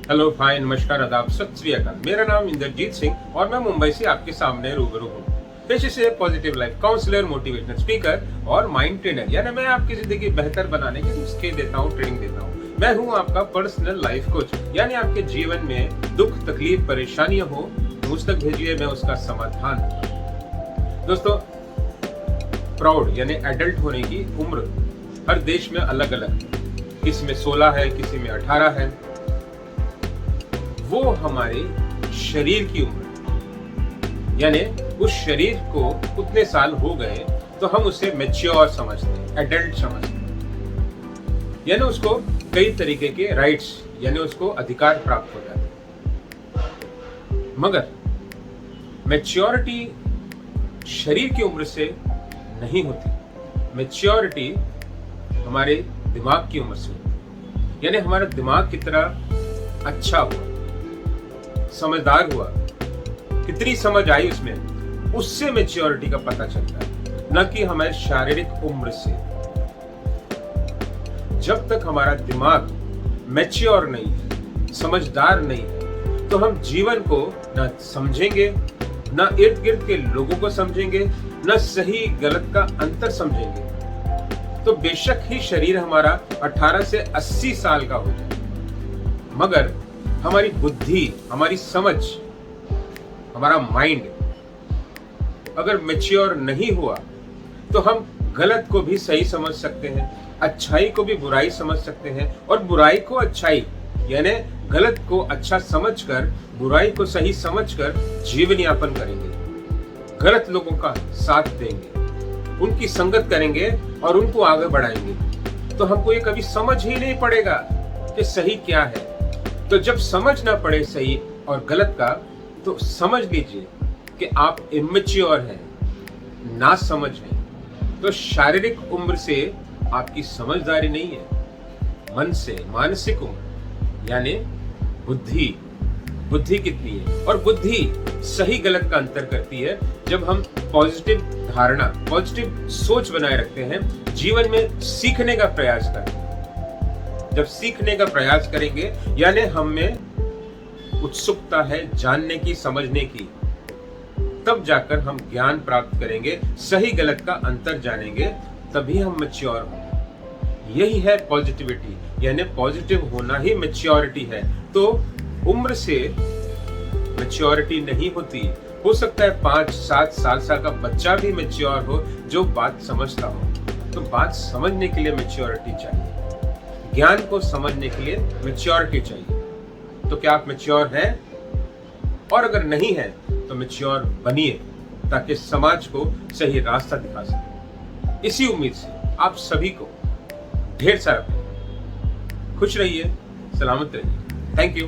Hello, fine, नमस्कार, आदाब, सत श्री अकाल। मेरा नाम इंद्रजीत सिंह और मैं मुंबई से आपके सामने रूबरू हूँ। पेशे से positive life counsellor, motivational speaker और माइंड ट्रेनर, यानी मैं आपकी जिंदगी बेहतर बनाने के नुस्खे देता हूँ, ट्रेनिंग देता हूँ। मैं हूँ आपका पर्सनल लाइफ कोच, यानी आपके जीवन में दुख, तकलीफ, परेशानियां हो, मुझ तक भेजिए, मैं उसका समाधान दूंगा। दोस्तों, प्राउड यानी एडल्ट होने की उम्र हर देश में अलग अलग है। किसी में 16 है, किसी में 18 है। वो हमारे शरीर की उम्र, यानी उस शरीर को उतने साल हो गए तो हम उसे मैच्योर समझते हैं, एडल्ट समझते हैं, यानी उसको कई तरीके के राइट्स यानी उसको अधिकार प्राप्त हो जाते हैं। मगर मैच्योरिटी शरीर की उम्र से नहीं होती। मैच्योरिटी हमारे दिमाग की उम्र से होती, यानी हमारा दिमाग कितना अच्छा हुआ, समझदार हुआ, कितनी समझ आई उसमें, उससे मैच्योरिटी का पता चलता है, न कि हमारे शारीरिक उम्र से। जब तक हमारा दिमाग मैच्योर नहीं है, समझदार नहीं है, तो हम जीवन को न समझेंगे, न इर्द गिर्द के लोगों को समझेंगे, न सही गलत का अंतर समझेंगे। तो बेशक ही शरीर हमारा 18 से 80 साल का हो जाए, मगर हमारी बुद्धि, हमारी समझ, हमारा माइंड अगर मैच्योर नहीं हुआ तो हम गलत को भी सही समझ सकते हैं, अच्छाई को भी बुराई समझ सकते हैं, और बुराई को अच्छाई यानी गलत को अच्छा समझकर, बुराई को सही समझकर जीवन यापन करेंगे। गलत लोगों का साथ देंगे, उनकी संगत करेंगे और उनको आगे बढ़ाएंगे, तो हमको ये कभी समझ ही नहीं पड़ेगा कि सही क्या है। तो जब समझ ना पड़े सही और गलत का, तो समझ लीजिए कि आप इमेच्योर हैं, ना समझ हैं। तो शारीरिक उम्र से आपकी समझदारी नहीं है, मन से मानसिक उम्र यानी बुद्धि, बुद्धि कितनी है, और बुद्धि सही गलत का अंतर करती है जब हम पॉजिटिव धारणा, पॉजिटिव सोच बनाए रखते हैं, जीवन में सीखने का प्रयास करते हैं। जब सीखने का प्रयास करेंगे यानी हम में उत्सुकता है जानने की, समझने की, तब जाकर हम ज्ञान प्राप्त करेंगे, सही गलत का अंतर जानेंगे, तभी हम मैच्योर होंगे। यही है पॉजिटिविटी, यानी पॉजिटिव होना ही मैच्योरिटी है। तो उम्र से मैच्योरिटी नहीं होती। हो सकता है 5-7 साल का बच्चा भी मैच्योर हो, जो बात समझता हो। तो बात समझने के लिए मैच्योरिटी चाहिए, ज्ञान को समझने के लिए मैच्योरिटी चाहिए। तो क्या आप मैच्योर हैं? और अगर नहीं है तो मैच्योर बनिए, ताकि समाज को सही रास्ता दिखा सके। इसी उम्मीद से आप सभी को ढेर सारा खुश रहिए, सलामत रहिए। Thank you.